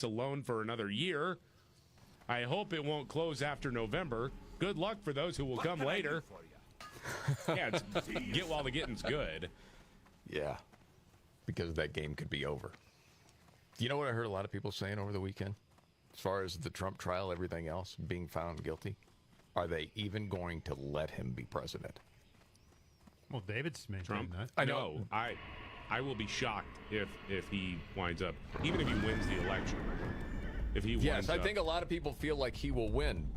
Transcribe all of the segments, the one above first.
alone for another year. I hope it won't close after November. Good luck for those who will come later. Yeah, get while the getting's good. Yeah, because that game could be over. You know what I heard a lot of people saying over the weekend? As far as the Trump trial, everything else, being found guilty, are they even going to let him be president? Well, David's maintaining that. I know. I will be shocked if he winds up, even if he wins the election. If he Yes, I think a lot of people feel like he will win,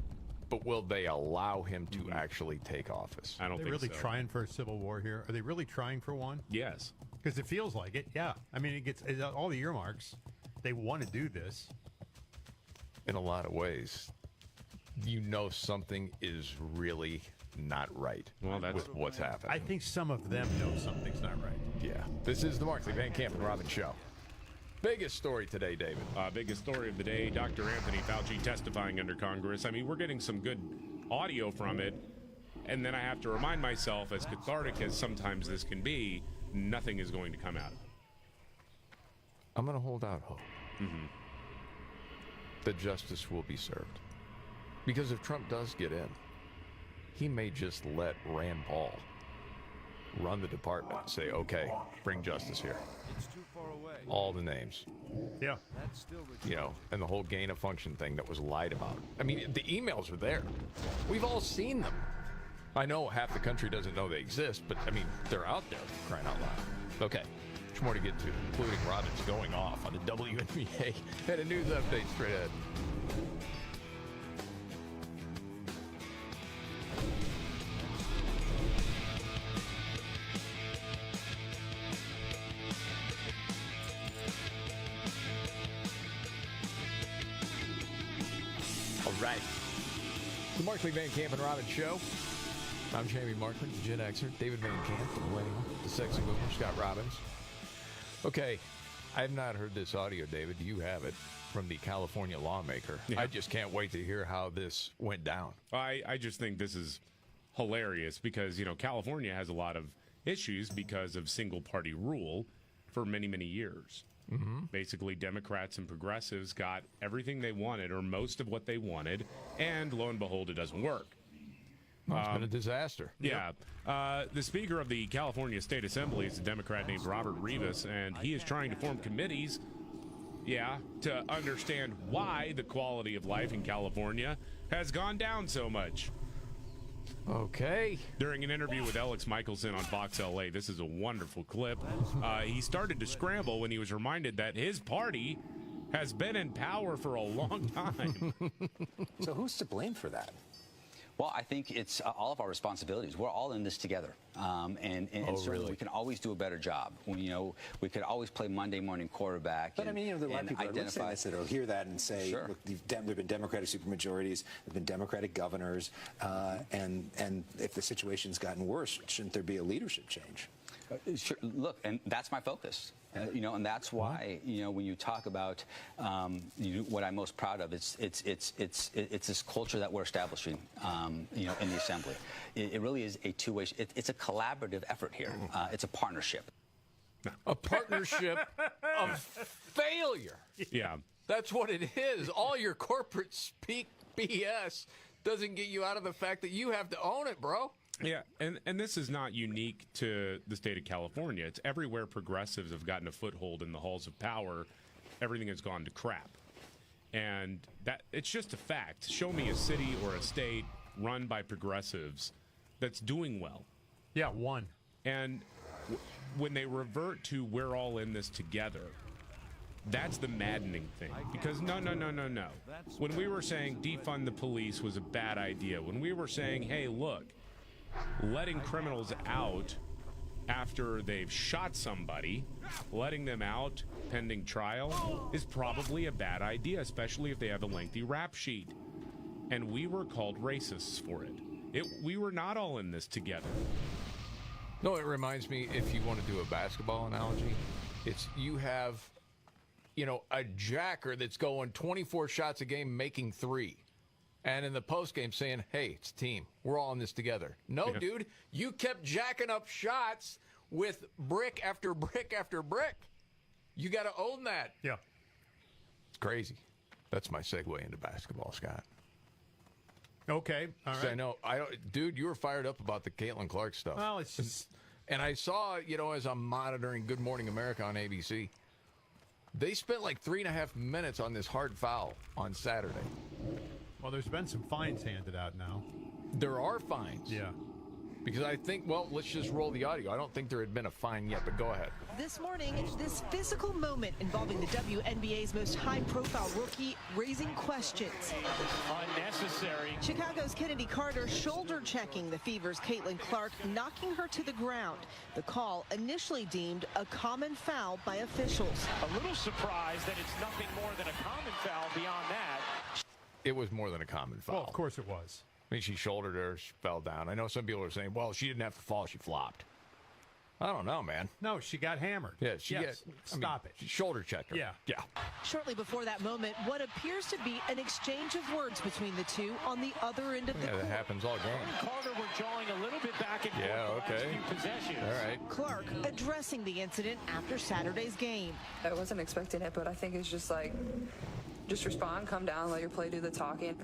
but will they allow him to actually take office? I don't think so. Are they really trying for a civil war here? Are they really trying for one? Yes. Because it feels like it, yeah. I mean, it gets all the earmarks. They want to do this. In a lot of ways, you know something is really not right with what's happening. I think some of them know something's not right. Yeah. This is the Markley, Van Camp, and Robbins Show. Biggest story today, David. Biggest story of the day, Dr. Anthony Fauci testifying under Congress. I mean, we're getting some good audio from it, and then I have to remind myself, as cathartic as sometimes this can be, nothing is going to come out of it. I'm going to hold out hope that justice will be served. Because if Trump does get in, he may just let Rand Paul run the department and say, okay, bring justice here. It's too far away. All the names. Yeah. That's still You know, and the whole gain of function thing that was lied about. I mean, the emails are there. We've all seen them. I know half the country doesn't know they exist, but I mean, they're out there, crying out loud. Okay, much more to get to, including Robbins going off on the WNBA and a news update straight ahead. All right. The Markley, Van Camp, and Robbins Show. I'm Jamie Markley, the Gen Xer. David Van Camp, the millennial, the sexy mover, Scott Robbins. Okay, I have not heard this audio, David. Do you have it? From the California lawmaker. Yeah. I just can't wait to hear how this went down. I just think this is hilarious because, you know, California has a lot of issues because of single-party rule for many, many years. Basically, Democrats and progressives got everything they wanted, or most of what they wanted, and lo and behold, it doesn't work. Well, it's been a disaster. Yeah. The Speaker of the California State Assembly is a Democrat named Robert Rivas, and he is trying to form committees, to understand why the quality of life in California has gone down so much. Okay. During an interview with Alex Michelson on Fox LA, this is a wonderful clip. He started to scramble when he was reminded that his party has been in power for a long time. So who's to blame for that? Well, I think it's all of our responsibilities. We're all in this together, and certainly really? we can always do a better job. We could always play Monday morning quarterback. But I mean, there are a lot of people that will hear that and say, Sure. look, we've been Democratic supermajorities, there've been Democratic governors, and if the situation's gotten worse, shouldn't there be a leadership change? Sure. Look, and that's my focus. And that's why when you talk about what I'm most proud of, it's this culture that we're establishing, in the assembly. It really is a two-way. It's a collaborative effort here. It's a partnership. A partnership of failure. Yeah. That's what it is. All your corporate speak BS doesn't get you out of the fact that you have to own it, bro. Yeah, and this is not unique to the state of California. It's everywhere progressives have gotten a foothold in the halls of power, everything has gone to crap. And that it's just a fact. Show me a city or a state run by progressives that's doing well. Yeah, one. And when they revert to we're all in this together, that's the maddening thing. Because no. When we were saying defund the police was a bad idea, when we were saying, hey, look, letting criminals out after they've shot somebody, letting them out pending trial, is probably a bad idea, especially if they have a lengthy rap sheet. And we were called racists for it. We were not all in this together. No, it reminds me, if you want to do a basketball analogy, it's you have, a jacker that's going 24 shots a game making 3. And in the postgame saying, hey, it's a team. We're all in this together. No, dude, you kept jacking up shots with brick after brick after brick. You got to own that. Yeah. crazy. That's my segue into basketball, Scott. Okay, all right. I know, dude, you were fired up about the Caitlin Clark stuff. Well, it's just... And I saw, as I'm monitoring Good Morning America on ABC, they spent like 3.5 minutes on this hard foul on Saturday. Well, there's been some fines handed out now. There are fines. Yeah. Because I think, well, let's just roll the audio. I don't think there had been a fine yet, but go ahead. This morning, this physical moment involving the WNBA's most high-profile rookie raising questions. Unnecessary. Chicago's Kennedy Carter shoulder-checking the Fever's Caitlin Clark, knocking her to the ground. The call initially deemed a common foul by officials. A little surprised that it's nothing more than a common foul beyond that. It was more than a common foul. Well, of course it was. I mean, she shouldered her, she fell down. I know some people are saying, well, she didn't have to fall, she flopped. I don't know, man. No, she got hammered. Yeah, Stop it. She shoulder checked her. Yeah. Shortly before that moment, what appears to be an exchange of words between the two on the other end of the Yeah, court. that happens all game. Carter were jawing a little bit back and forth the last few possessions. All right. Clark addressing the incident after Saturday's game. I wasn't expecting it, but I think it's just like, just respond, come down, let your play do the talking.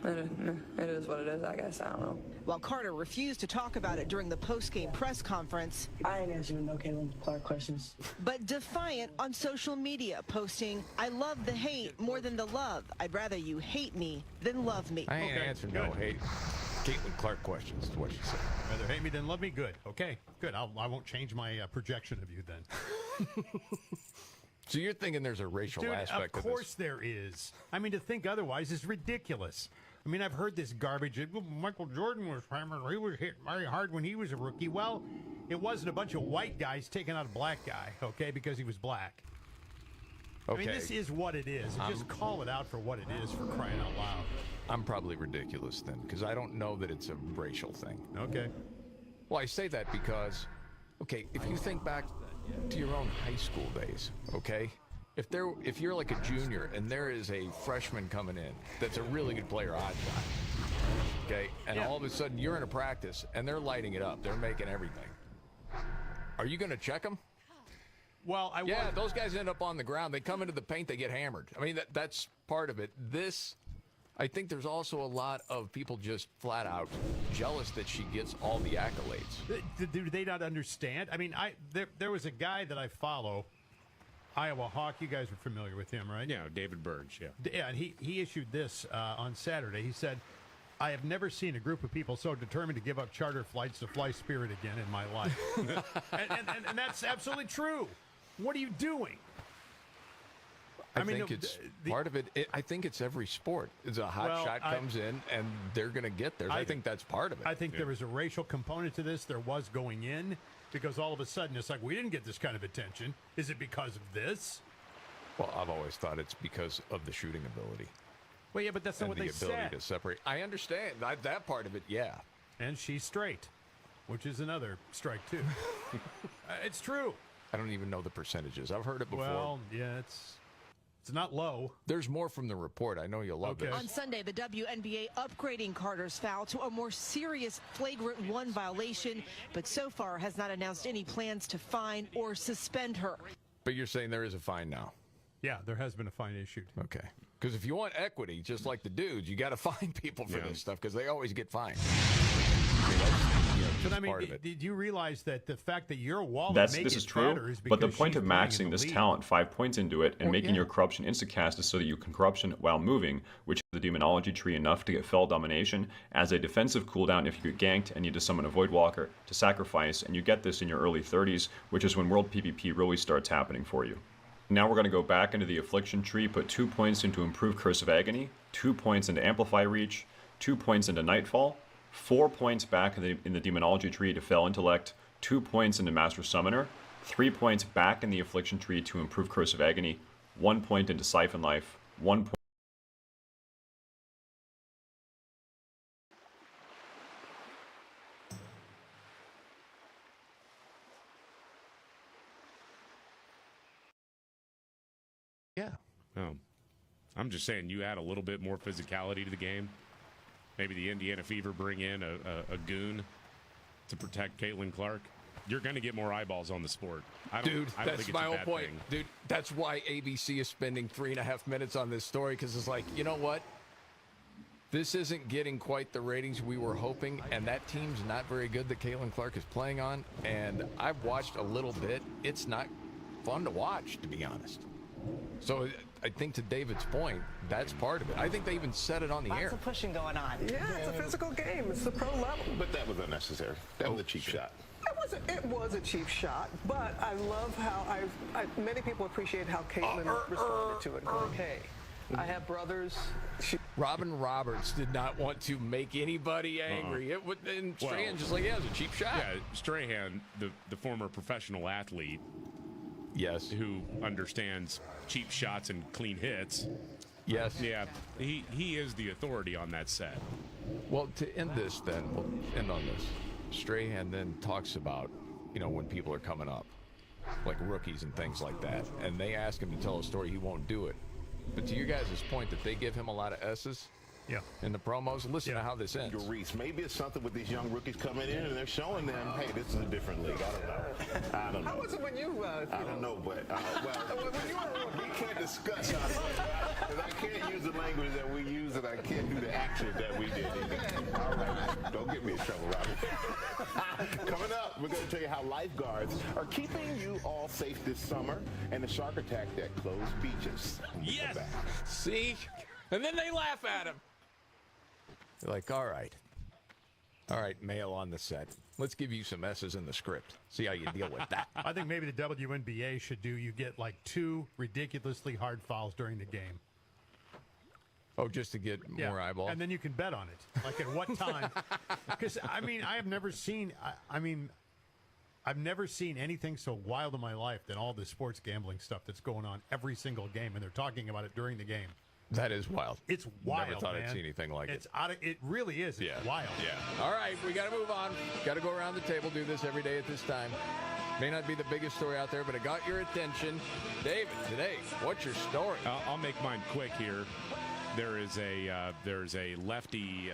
It is what it is, I guess. I don't know. While Carter refused to talk about it during the post-game press conference, I ain't answering no Caitlin Clark questions. but defiant on social media, posting, "I love the hate more than the love. I'd rather you hate me than love me." I ain't answering no hate. Caitlin Clark questions is what she said. Rather hate me than love me? Good. Okay, good. I won't change my projection of you then. So you're thinking there's a racial aspect to this? Of course there is. I mean, to think otherwise is ridiculous. I mean, I've heard this garbage. Michael Jordan was hammered. He was hit very hard when he was a rookie. Well, it wasn't a bunch of white guys taking out a black guy, okay, because he was black. Okay. I mean, this is what it is. Just call it out for what it is, for crying out loud. I'm probably ridiculous then, because I don't know that it's a racial thing. Okay. Well, I say that because, okay, if you think back to your own high school days, okay? If you're like a junior and there is a freshman coming in that's a really good player, odd shot, okay, and all of a sudden you're in a practice and they're lighting it up, they're making everything. Are you going to check them? Well, those guys end up on the ground. They come into the paint, they get hammered. I mean, that's part of it. I think there's also a lot of people just flat out jealous that she gets all the accolades. Do they not understand? I mean, there was a guy that I follow, Iowa Hawk. You guys are familiar with him, right? Yeah, David Burge, yeah. Yeah, and he issued this on Saturday. He said, "I have never seen a group of people so determined to give up charter flights to fly Spirit again in my life." and that's absolutely true. What are you doing? I think it's part of it. I think it's every sport. It's a hot shot comes in, and they're going to get there. I think that's part of it. I think there was a racial component to this. There was going in, because all of a sudden it's like, we didn't get this kind of attention. Is it because of this? Well, I've always thought it's because of the shooting ability. Well, yeah, but that's not what they said. And the ability to separate. I understand that part of it, yeah. And she's straight, which is another strike, too. It's true. I don't even know the percentages. I've heard it before. Well, yeah, it's not low. There's more from the report. I know you'll love this. On Sunday, the WNBA upgrading Carter's foul to a more serious flagrant 1 violation, but so far has not announced any plans to fine or suspend her. But you're saying there is a fine now? Yeah, there has been a fine issued. Okay. Because if you want equity, just like the dudes, you got to fine people for this stuff, because they always get fined. But I mean, did you realize that the fact that your wallet this is true, but the point of maxing this talent 5 points into it and making your corruption instacast is so that you can corruption while moving, which is the demonology tree enough to get fell domination as a defensive cooldown if you get ganked and need to summon a Void Walker to sacrifice, and you get this in your early 30s, which is when World PvP really starts happening for you. Now we're going to go back into the Affliction tree, put 2 points into Improve Curse of Agony, 2 points into Amplify Reach, 2 points into Nightfall, 4 points back in the Demonology tree to Fell Intellect, 2 points into Master Summoner, 3 points back in the Affliction tree to Improve Curse of Agony, 1 point into Siphon Life, 1 point. Yeah. Oh, I'm just saying you add a little bit more physicality to the game. Maybe the Indiana Fever bring in a goon to protect Caitlin Clark. you're going to get more eyeballs on the sport. I don't Dude, think that's it's my a whole bad point. thing. Dude, that's why ABC is spending 3.5 minutes on this story, because it's like, you know what? This isn't getting quite the ratings we were hoping, and that team's not very good that Caitlin Clark is playing on, and I've watched a little bit. It's not fun to watch, to be honest. So I think to David's point, that's part of it. I think they even said it on the air. Lots of pushing going on. Yeah, it's a physical game. It's the pro level. But that was unnecessary. That was a cheap shot. It was a cheap shot, but I love how many people appreciate how Caitlin responded to it. Going, hey, I have brothers. Robin Roberts did not want to make anybody angry. It would, and Strahan just like, yeah, it was a cheap shot. Yeah, Strahan, the former professional athlete, yes, who understands cheap shots and clean hits. Yes. Yeah, he is the authority on that set. Well, to end this then, we'll end on this. Strahan then talks about, when people are coming up, like rookies and things like that, and they ask him to tell a story, he won't do it. But to you guys' point that they give him a lot of S's in the promos, listen to how this ends. Reese, maybe it's something with these young rookies coming in and they're showing them, hey, this is a different league. I don't know. How was it when you? I don't know, but when you were we can't discuss because I can't use the language that we use and I can't do the actions that we did. All right, don't get me in trouble, Robin. Coming up, we're going to tell you how lifeguards are keeping you all safe this summer and the shark attack that closed beaches. Yes. See? And then they laugh at him. They're like, all right, male on the set. Let's give you some S's in the script. See how you deal with that. I think maybe the WNBA should you get like 2 ridiculously hard fouls during the game. Oh, just to get more eyeballs? And then you can bet on it. Like at what time? Because, I have never seen, I've never seen anything so wild in my life than all this sports gambling stuff that's going on every single game, and they're talking about it during the game. That is wild. It's wild, Never thought man. I'd see anything like it's it. It really is. It's wild. Yeah. All right, we got to move on. Got to go around the table, do this every day at this time. May not be the biggest story out there, but it got your attention. David, today, what's your story? I'll make mine quick here. There's a lefty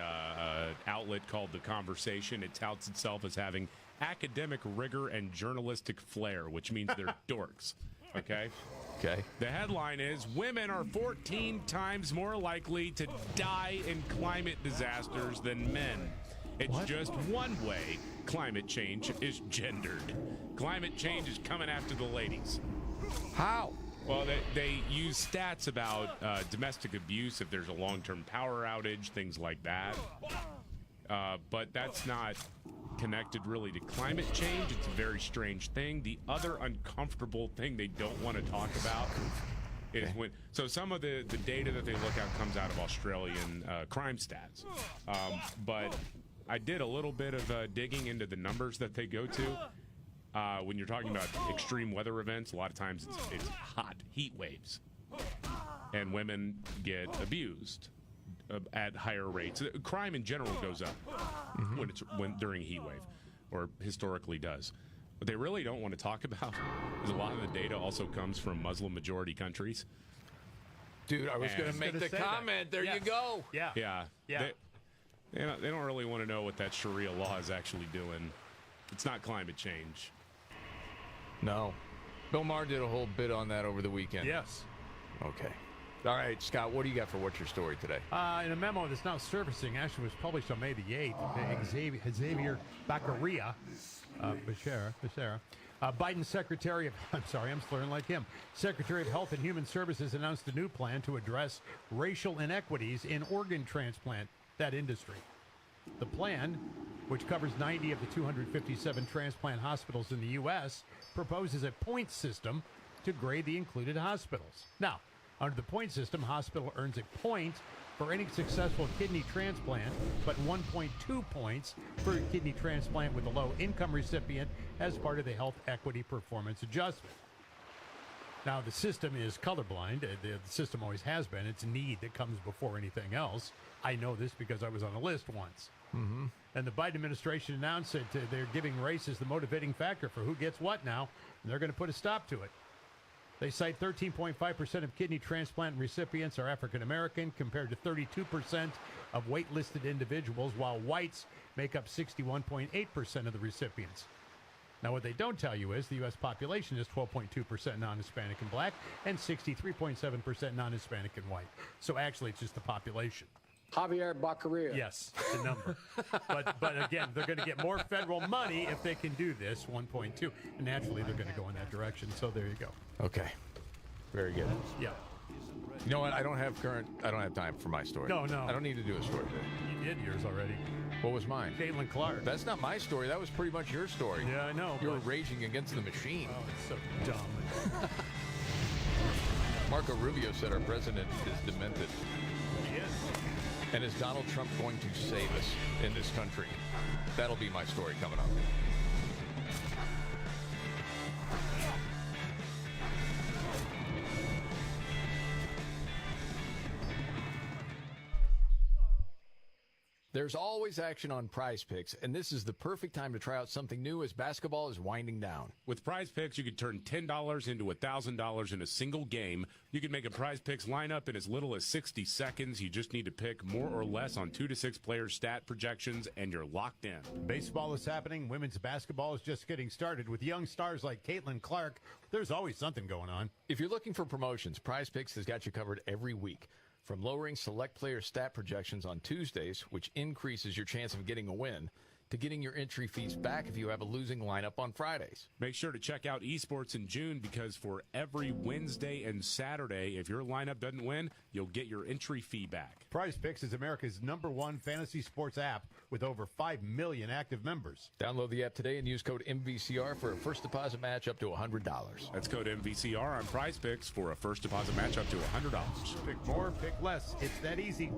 outlet called The Conversation. It touts itself as having academic rigor and journalistic flair, which means they're dorks. Okay? Okay. The headline is, women are 14 times more likely to die in climate disasters than men. It's just one way climate change is gendered. Climate change is coming after the ladies. How? Well, they use stats about domestic abuse if there's a long-term power outage, things like that. But that's not connected really to climate change. It's a very strange thing. The other uncomfortable thing they don't want to talk about is so some of the data that they look at comes out of Australian crime stats. But I did a little bit of digging into the numbers that they go to. When you're talking about extreme weather events, a lot of times it's hot heat waves, and women get abused at higher rates. Crime in general goes up when during a heat wave, or historically does. What they really don't want to talk about is a lot of the data also comes from Muslim majority countries. Dude, I was going to make the comment. There you go. Yeah. They don't really want to know what that Sharia law is actually doing. It's not climate change. No. Bill Maher did a whole bit on that over the weekend. Yes. Okay. All right, Scott, what do you got for What's Your Story today? In a memo that's now surfacing, actually was published on May the 8th, Xavier Baccaria, Becerra, Biden's Secretary of, I'm slurring like him, Secretary of Health and Human Services announced a new plan to address racial inequities in organ transplant, that industry. The plan, which covers 90 of the 257 transplant hospitals in the U.S., proposes a point system to grade the included hospitals. Now, under the point system, hospital earns a point for any successful kidney transplant, but 1.2 points for a kidney transplant with a low-income recipient as part of the health equity performance adjustment. Now, the system is colorblind. The system always has been. It's need that comes before anything else. I know this because I was on a list once. Mm-hmm. And the Biden administration announced that they're giving race as the motivating factor for who gets what now, and they're going to put a stop to it. They cite 13.5% of kidney transplant recipients are African American compared to 32% of wait-listed individuals, while whites make up 61.8% of the recipients. Now, what they don't tell you is the U.S. population is 12.2% non-Hispanic and black and 63.7% non-Hispanic and white. So actually, it's just the population. Javier Baccaria. Yes, the number. but again, they're going to get more federal money if they can do this, 1.2. And naturally, they're going to go in that direction. So there you go. Okay. Very good. Yeah. You know what? I don't have time for my story. No. I don't need to do a story today. You did yours already. What was mine? Caitlin Clark. That's not my story. That was pretty much your story. Yeah, I know. You were raging against the machine. Oh, it's so dumb. Marco Rubio said our president is demented. He is. And is Donald Trump going to save us in this country? That'll be my story coming up. There's always action on Prize Picks, and this is the perfect time to try out something new as basketball is winding down. With Prize Picks, you can turn $10 into $1,000 in a single game. You can make a Prize Picks lineup in as little as 60 seconds. You just need to pick more or less on 2 to 6 players' stat projections, and you're locked in. Baseball is happening. Women's basketball is just getting started. With young stars like Caitlin Clark, there's always something going on. If you're looking for promotions, Prize Picks has got you covered every week. From lowering select player stat projections on Tuesdays, which increases your chance of getting a win, to getting your entry fees back if you have a losing lineup on Fridays. Make sure to check out esports in June, because for every Wednesday and Saturday, if your lineup doesn't win, you'll get your entry fee back. Prize Picks is America's #1 fantasy sports app with over 5 million active members. Download the app today and use code MVCR for a first deposit match up to $100. That's code MVCR on Prize Picks for a first deposit match up to $100. Pick more, pick less. It's that easy.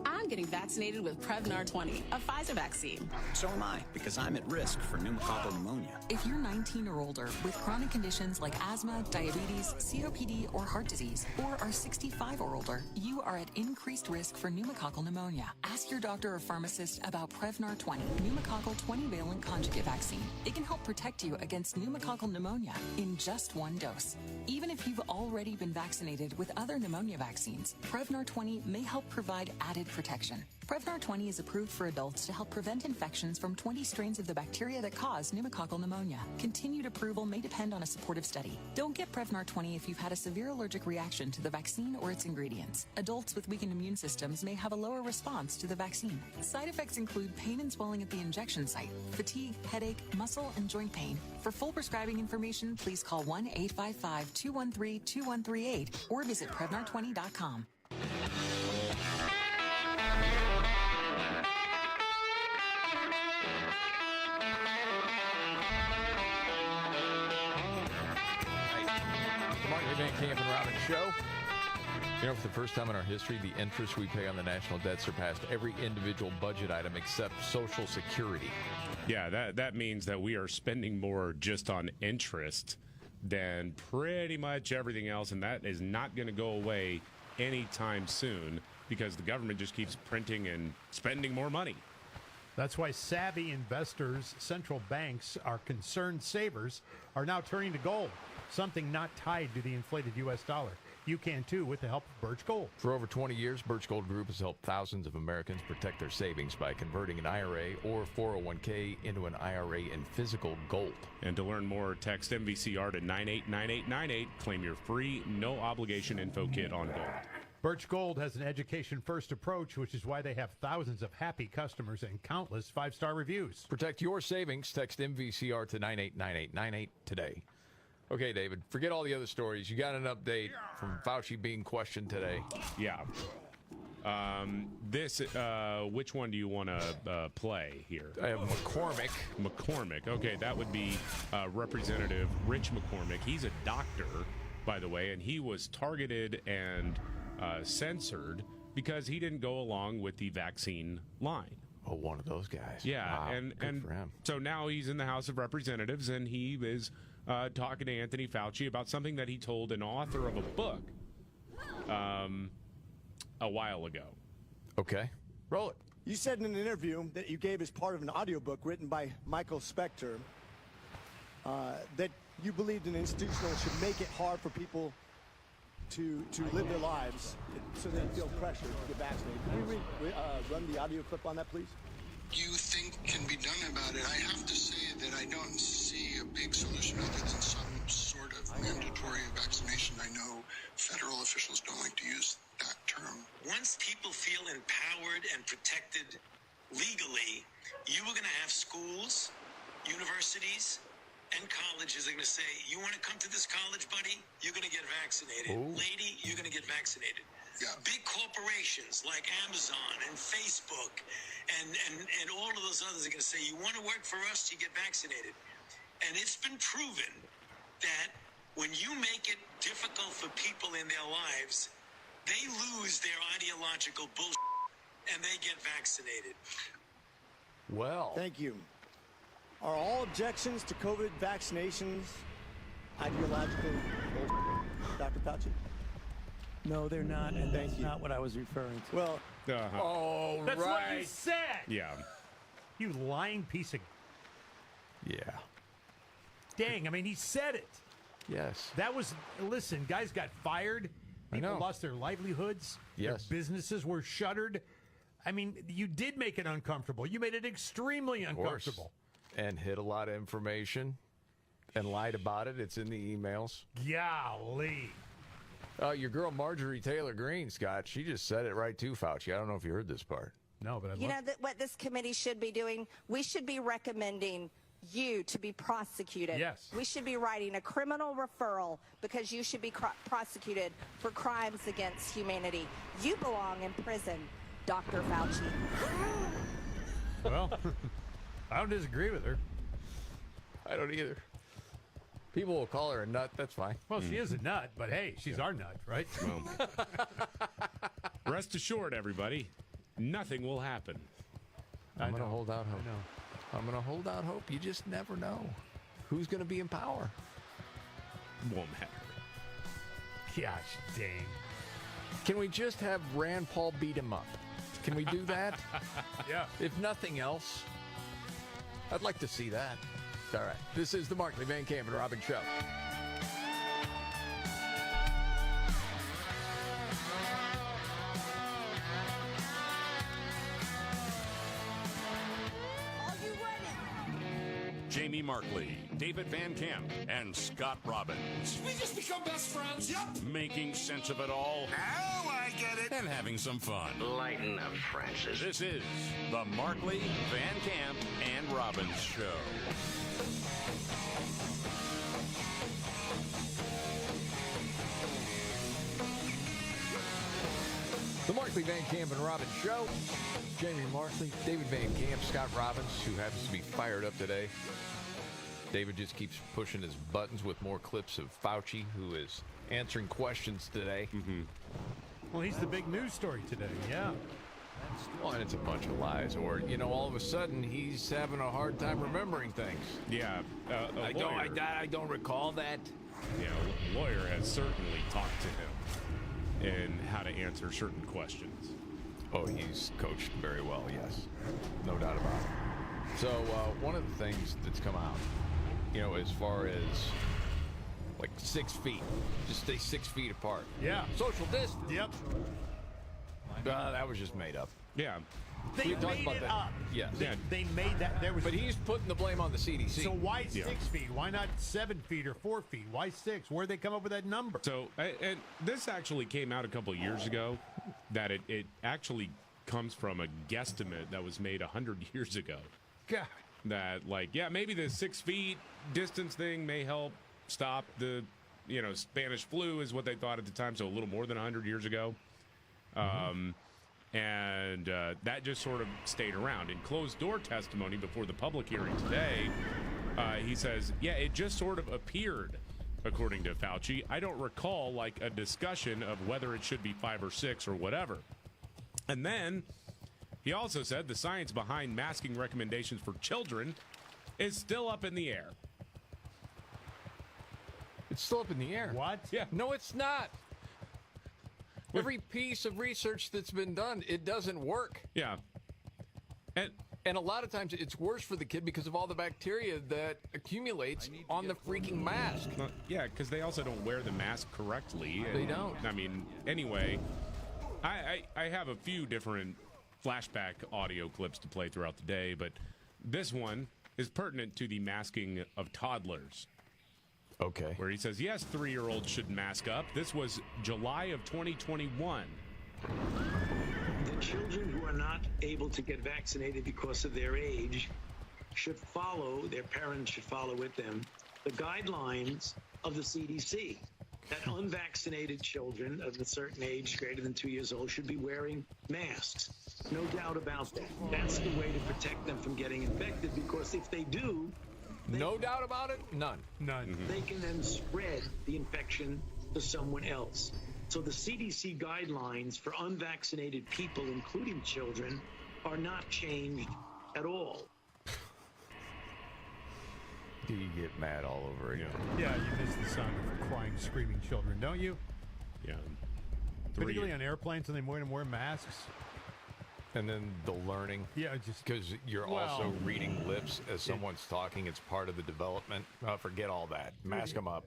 I'm getting vaccinated with Prevnar 20, a Pfizer vaccine. So am I, because I'm at risk for pneumococcal pneumonia. If you're 19 or older with chronic conditions like asthma, diabetes, COPD, or heart disease, or are 65 or older, you are at increased risk for pneumococcal pneumonia. Ask your doctor or pharmacist about Prevnar 20, pneumococcal 20-valent conjugate vaccine. It can help protect you against pneumococcal pneumonia in just one dose. Even if you've already been vaccinated with other pneumonia vaccines, Prevnar 20 may help provide added protection. Prevnar 20 is approved for adults to help prevent infections from 20 strains of the bacteria that cause pneumococcal pneumonia. Continued approval may depend on a supportive study. Don't get Prevnar 20 if you've had a severe allergic reaction to the vaccine or its ingredients. Adults with weakened immune systems may have a lower response to the vaccine. Side effects include pain and swelling at the injection site, fatigue, headache, muscle, and joint pain. For full prescribing information, please call 1-855-213-2138 or visit Prevnar20.com. Van Camp and Robin Show. You know, for the first time in our history, the interest we pay on the national debt surpassed every individual budget item except Social Security. Yeah, that means that we are spending more just on interest than pretty much everything else, and that is not going to go away anytime soon because the government just keeps printing and spending more money. That's why savvy investors, central banks, our concerned savers are now turning to gold, something not tied to the inflated U.S. dollar. You can, too, with the help of Birch Gold. For over 20 years, Birch Gold Group has helped thousands of Americans protect their savings by converting an IRA or 401k into an IRA in physical gold. And to learn more, text MVCR to 989898. Claim your free, no-obligation info kit on gold. Birch Gold has an education-first approach, which is why they have thousands of happy customers and countless five-star reviews. Protect your savings. Text MVCR to 989898 today. Okay, David, forget all the other stories. You got an update from Fauci being questioned today. Yeah. Which one do you want to play here? I have McCormick. McCormick. Okay, that would be Representative Rich McCormick. He's a doctor, by the way, and he was targeted and censored because he didn't go along with the vaccine line. Oh, one of those guys. Yeah, wow, and for him. So now he's in the House of Representatives, and he is talking to Anthony Fauci about something that he told an author of a book a while ago. Okay, roll it. You said in an interview that you gave as part of an audiobook written by Michael Spector that you believed an institutional should make it hard for people to live their lives so they feel pressure to get vaccinated. Can you run the audio clip on that, please? you think can be done about it. I have to say that I don't see a big solution other than some sort of mandatory vaccination. I know federal officials don't like to use that term. Once people feel empowered and protected legally, you are going to have schools, universities, and colleges are going to say, you want to come to this college, buddy? You're going to get vaccinated. Ooh. Lady, you're going to get vaccinated. Yeah. Big corporations like Amazon and Facebook and all of those others are going to say, you want to work for us, you get vaccinated. And it's been proven that when you make it difficult for people in their lives, they lose their ideological bullshit and they get vaccinated. Well. Thank you. Are all objections to COVID vaccinations ideological bullshit, Dr. Fauci? No, they're not, and that's not what I was referring to. Well, Oh, That's right. what you said. Yeah. You lying piece of... Yeah. Dang, I mean, he said it. Yes. That was... Listen, guys got fired. I People know. lost their livelihoods. Yes. Their businesses were shuttered. I mean, you did make it uncomfortable. You made it extremely Of course. uncomfortable. And hid a lot of information and lied about it. It's in the emails. Golly. Your girl Marjorie Taylor Greene, Scott, she just said it right too, Fauci. I don't know if you heard this part. No, but You know what this committee should be doing? We should be recommending you to be prosecuted. Yes. We should be writing a criminal referral because you should be prosecuted for crimes against humanity. You belong in prison, Dr. Fauci. Well, I don't disagree with her. I don't either. People will call her a nut. That's fine. Well, she is a nut, but hey, she's our nut, right? Well, rest assured, everybody, nothing will happen. I'm going to hold out hope. I'm going to hold out hope. You just never know who's going to be in power. Won't matter. Gosh dang. Can we just have Rand Paul beat him up? Can we do that? Yeah. If nothing else, I'd like to see that. All right. This is the Markley, Van Camp, and Robin Show. Jamie Markley, David Van Camp, and Scott Robbins. We just become best friends. Yep. Making sense of it all. Now I get it. And having some fun. Lighten up, Francis. This is the Markley, Van Camp, and Robbins Show. The Markley, Van Camp, and Robbins Show. Jamie Markley, David Van Camp, Scott Robbins, who happens to be fired up today. David just keeps pushing his buttons with more clips of Fauci, who is answering questions today. Mm-hmm. Well, he's the big news story today, yeah. Well, and it's a bunch of lies. Or, you know, all of a sudden, he's having a hard time remembering things. Yeah. I don't recall that. Yeah, a lawyer has certainly talked to him and how to answer certain questions. Oh, he's coached very well, yes. No doubt about it. So, one of the things that's come out, you know, as far as like 6 feet, just stay 6 feet apart. Yeah. Social distance. Yep. That was just made up. Yeah. They We talked made about it that. up. Yes. They made that. There was. But he's putting the blame on the CDC. So why 6 feet? Why not 7 feet or 4 feet? Why 6? Where'd they come up with that number? So, and this actually came out a couple of years ago, that it actually comes from a guesstimate that was made 100 years ago. God. That, like, yeah, maybe the 6 feet distance thing may help stop the, you know, Spanish flu is what they thought at the time. So a little more than 100 years ago. And that just sort of stayed around. In closed-door testimony before the public hearing today, he says, yeah, it just sort of appeared, according to Fauci. I don't recall, like, a discussion of whether it should be 5 or 6 or whatever. And then he also said the science behind masking recommendations for children is still up in the air. It's still up in the air. What? Yeah. No, it's not. Every piece of research that's been done, it doesn't work. Yeah. And a lot of times it's worse for the kid because of all the bacteria that accumulates on the freaking mask. Yeah, because they also don't wear the mask correctly. They don't. I mean, anyway, I have a few different flashback audio clips to play throughout the day, but this one is pertinent to the masking of toddlers. Okay. Where he says, yes, 3-year-olds should mask up. This was July of 2021. The children who are not able to get vaccinated because of their age should follow, their parents should follow with them, the guidelines of the CDC. That unvaccinated children of a certain age, greater than 2 years old, should be wearing masks. No doubt about that. That's the way to protect them from getting infected, because if they do... No doubt about it? None. None. They can then spread the infection to someone else. So the CDC guidelines for unvaccinated people, including children, are not changed at all. Do you get mad all over again? Yeah, you miss the sound of crying, screaming children, don't you? Yeah. Particularly on airplanes when they wear masks. And then the learning. Yeah, just because you're also reading lips as someone's talking. It's part of the development. Forget all that. Mask them up.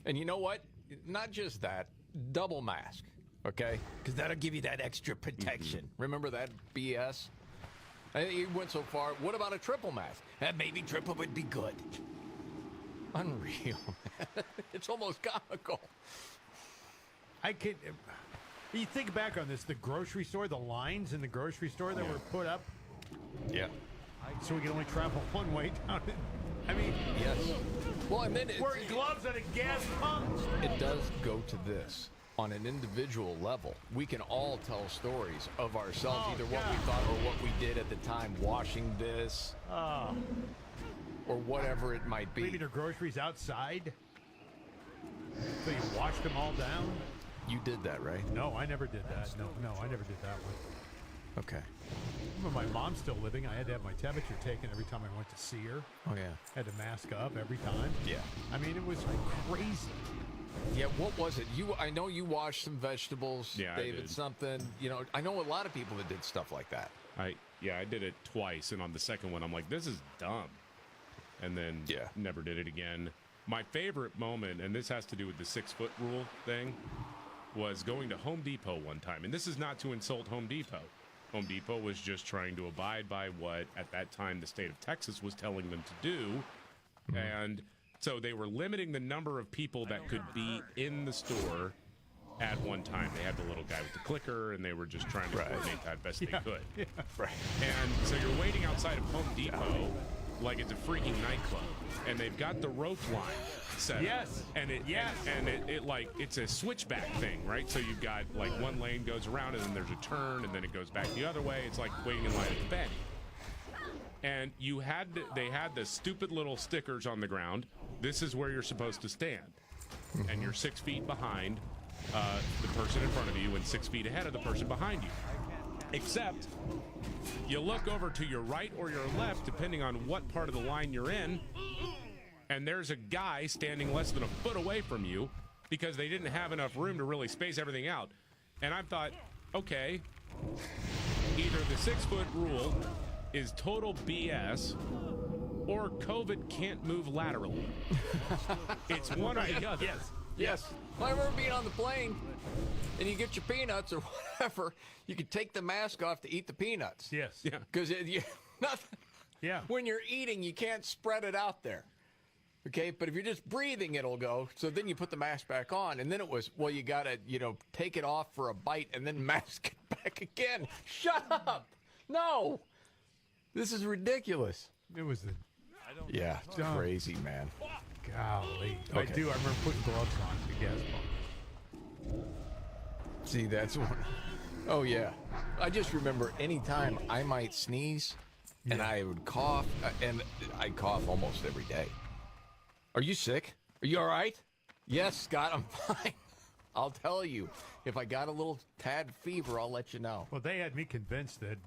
And you know what? Not just that. Double mask. Okay? Because that'll give you that extra protection. Remember that BS? He went so far. What about a triple mask? Maybe triple would be good. Unreal, man. It's almost comical. You think back on this, the grocery store, the lines in the grocery store that were put up. Yeah. So we can only travel one way down it. I mean, yes. Well, and then wearing gloves at a gas pump. It does go to this. On an individual level, we can all tell stories of ourselves, either what we thought or what we did at the time, washing this, or whatever it might be. Leaving your groceries outside. So you washed them all down. You did that, right? No, I never did that. No, I never did that one. Okay. When my mom's still living, I had to have my temperature taken every time I went to see her. Oh, yeah. Had to mask up every time. Yeah. I mean, it was crazy. Yeah, what was it? I know you washed some vegetables, Yeah, David, I did. something. I know a lot of people that did stuff like that. I did it twice, and on the second one, I'm like, this is dumb. And then never did it again. My favorite moment, and this has to do with the 6-foot rule thing, was going to Home Depot one time. And this is not to insult Home Depot. Home Depot was just trying to abide by what, at that time, the state of Texas was telling them to do. And so they were limiting the number of people that could be in the store at one time. They had the little guy with the clicker, and they were just trying to coordinate that best they could. Yeah. Right. And so you're waiting outside of Home Depot like it's a freaking nightclub, and they've got the rope line set up. Yes. And it's a switchback thing, right? So you've got like one lane goes around, and then there's a turn, and then it goes back the other way. It's like waiting in line at the Benny. And they had the stupid little stickers on the ground. This is where you're supposed to stand. And you're 6 feet behind the person in front of you and 6 feet ahead of the person behind you. Except you look over to your right or your left, depending on what part of the line you're in, and there's a guy standing less than a foot away from you because they didn't have enough room to really space everything out. And I thought, okay, either the 6-foot rule is total BS, or COVID can't move laterally. It's one or the other. Yes. Well, I remember being on the plane, and you get your peanuts or whatever. You can take the mask off to eat the peanuts. Yes. Yeah. Because nothing. Yeah. When you're eating, you can't spread it out there. Okay, but if you're just breathing, it'll go. So then you put the mask back on, and then it was, well, you gotta, take it off for a bite and then mask it back again. Shut up! No, this is ridiculous. It was it's crazy, man. Golly. Okay. I remember putting gloves on at the gas pump. See, that's one. Oh, yeah. I just remember any time I might sneeze and I would cough, and I cough almost every day. Are you sick? Are you all right? Yes, Scott, I'm fine. I'll tell you. If I got a little tad fever, I'll let you know. Well, they had me convinced that